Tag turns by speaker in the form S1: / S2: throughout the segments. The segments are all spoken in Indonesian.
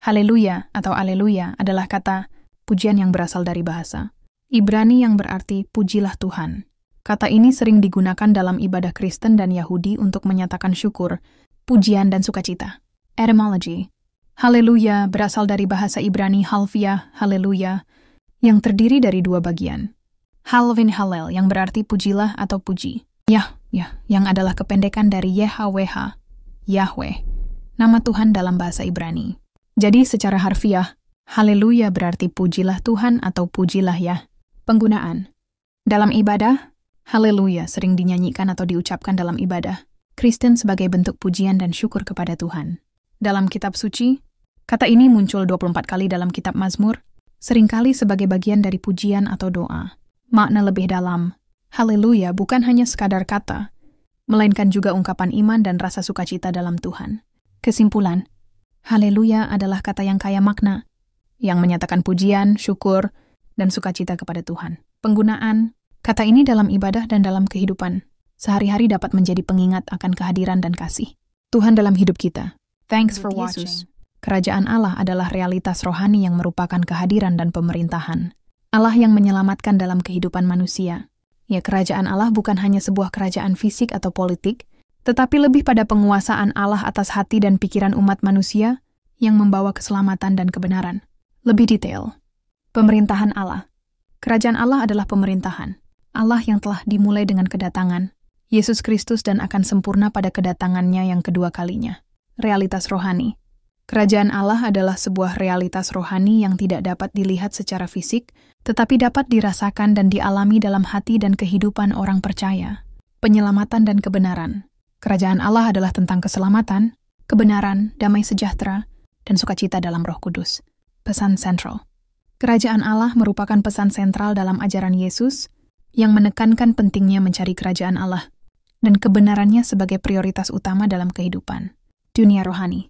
S1: Haleluya atau aleluya adalah kata pujian yang berasal dari bahasa Ibrani yang berarti pujilah Tuhan. Kata ini sering digunakan dalam ibadah Kristen dan Yahudi untuk menyatakan syukur, pujian, dan sukacita. Etymology. Haleluya berasal dari bahasa Ibrani halvia, haleluya, yang terdiri dari dua bagian. Halvin halel yang berarti pujilah atau puji. Yah, yang adalah kependekan dari YHWH, Yahweh, nama Tuhan dalam bahasa Ibrani. Jadi secara harfiah, haleluya berarti pujilah Tuhan atau pujilah Yah. Penggunaan. Dalam ibadah, haleluya sering dinyanyikan atau diucapkan dalam ibadah Kristen sebagai bentuk pujian dan syukur kepada Tuhan. Dalam kitab suci, kata ini muncul 24 kali dalam kitab Mazmur, seringkali sebagai bagian dari pujian atau doa. Makna lebih dalam, haleluya bukan hanya sekadar kata, melainkan juga ungkapan iman dan rasa sukacita dalam Tuhan. Kesimpulan, haleluya adalah kata yang kaya makna, yang menyatakan pujian, syukur, dan sukacita kepada Tuhan. Penggunaan kata ini dalam ibadah dan dalam kehidupan sehari-hari dapat menjadi pengingat akan kehadiran dan kasih Tuhan dalam hidup kita. Thanks for watching. Kerajaan Allah adalah realitas rohani yang merupakan kehadiran dan pemerintahan Allah yang menyelamatkan dalam kehidupan manusia. Ya, kerajaan Allah bukan hanya sebuah kerajaan fisik atau politik, tetapi lebih pada penguasaan Allah atas hati dan pikiran umat manusia yang membawa keselamatan dan kebenaran. Lebih detail, pemerintahan Allah. Kerajaan Allah adalah pemerintahan Allah yang telah dimulai dengan kedatangan Yesus Kristus dan akan sempurna pada kedatangannya yang kedua kalinya. Realitas rohani. Kerajaan Allah adalah sebuah realitas rohani yang tidak dapat dilihat secara fisik, tetapi dapat dirasakan dan dialami dalam hati dan kehidupan orang percaya. Penyelamatan dan kebenaran. Kerajaan Allah adalah tentang keselamatan, kebenaran, damai sejahtera, dan sukacita dalam Roh Kudus. Pesan sentral. Kerajaan Allah merupakan pesan sentral dalam ajaran Yesus yang menekankan pentingnya mencari kerajaan Allah dan kebenarannya sebagai prioritas utama dalam kehidupan. Dunia rohani.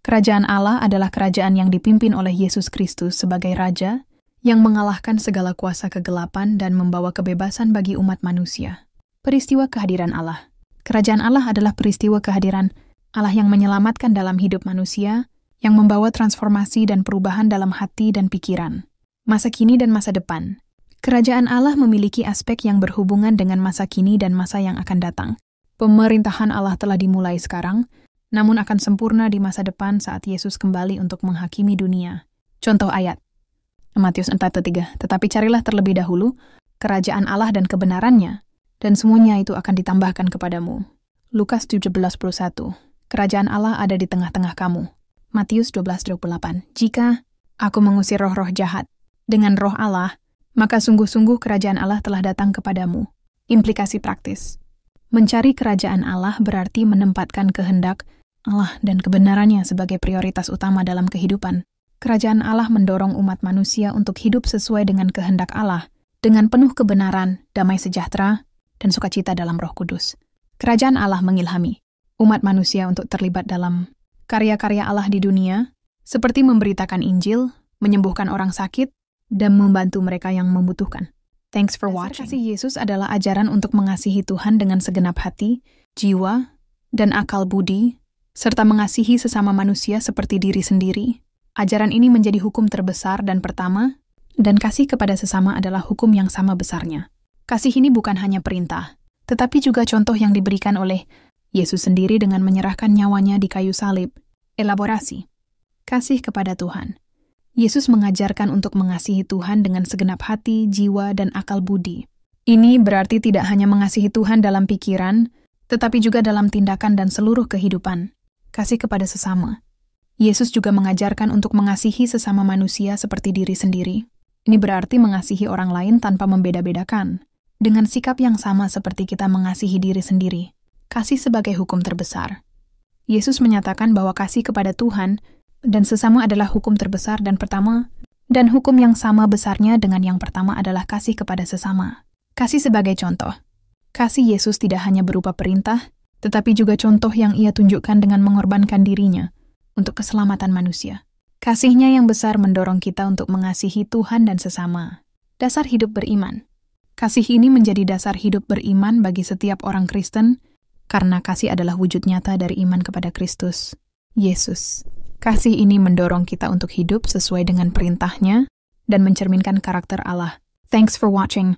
S1: Kerajaan Allah adalah kerajaan yang dipimpin oleh Yesus Kristus sebagai Raja yang mengalahkan segala kuasa kegelapan dan membawa kebebasan bagi umat manusia. Peristiwa kehadiran Allah. Kerajaan Allah adalah peristiwa kehadiran Allah yang menyelamatkan dalam hidup manusia, yang membawa transformasi dan perubahan dalam hati dan pikiran. Masa kini dan masa depan. Kerajaan Allah memiliki aspek yang berhubungan dengan masa kini dan masa yang akan datang. Pemerintahan Allah telah dimulai sekarang, namun akan sempurna di masa depan saat Yesus kembali untuk menghakimi dunia. Contoh ayat. Matius 4:3. Tetapi carilah terlebih dahulu kerajaan Allah dan kebenarannya, dan semuanya itu akan ditambahkan kepadamu. Lukas 17:21. Kerajaan Allah ada di tengah-tengah kamu. Matius 12:28. Jika aku mengusir roh-roh jahat dengan roh Allah, maka sungguh-sungguh kerajaan Allah telah datang kepadamu. Implikasi praktis. Mencari kerajaan Allah berarti menempatkan kehendak Allah dan kebenarannya sebagai prioritas utama dalam kehidupan. Kerajaan Allah mendorong umat manusia untuk hidup sesuai dengan kehendak Allah, dengan penuh kebenaran, damai sejahtera, dan sukacita dalam Roh Kudus. Kerajaan Allah mengilhami umat manusia untuk terlibat dalam karya-karya Allah di dunia, seperti memberitakan Injil, menyembuhkan orang sakit, dan membantu mereka yang membutuhkan. Thanks for watching. Kasih Yesus adalah ajaran untuk mengasihi Tuhan dengan segenap hati, jiwa, dan akal budi, serta mengasihi sesama manusia seperti diri sendiri. Ajaran ini menjadi hukum terbesar dan pertama, dan kasih kepada sesama adalah hukum yang sama besarnya. Kasih ini bukan hanya perintah, tetapi juga contoh yang diberikan oleh Yesus sendiri dengan menyerahkan nyawanya di kayu salib. Elaborasi. Kasih kepada Tuhan. Yesus mengajarkan untuk mengasihi Tuhan dengan segenap hati, jiwa, dan akal budi. Ini berarti tidak hanya mengasihi Tuhan dalam pikiran, tetapi juga dalam tindakan dan seluruh kehidupan. Kasih kepada sesama. Yesus juga mengajarkan untuk mengasihi sesama manusia seperti diri sendiri. Ini berarti mengasihi orang lain tanpa membeda-bedakan, dengan sikap yang sama seperti kita mengasihi diri sendiri. Kasih sebagai hukum terbesar. Yesus menyatakan bahwa kasih kepada Tuhan dan sesama adalah hukum terbesar dan pertama, dan hukum yang sama besarnya dengan yang pertama adalah kasih kepada sesama. Kasih sebagai contoh. Kasih Yesus tidak hanya berupa perintah, tetapi juga contoh yang ia tunjukkan dengan mengorbankan dirinya untuk keselamatan manusia. Kasihnya yang besar mendorong kita untuk mengasihi Tuhan dan sesama. Dasar hidup beriman. Kasih ini menjadi dasar hidup beriman bagi setiap orang Kristen, karena kasih adalah wujud nyata dari iman kepada Kristus, Yesus. Kasih ini mendorong kita untuk hidup sesuai dengan perintah-Nya dan mencerminkan karakter Allah. Thanks for watching.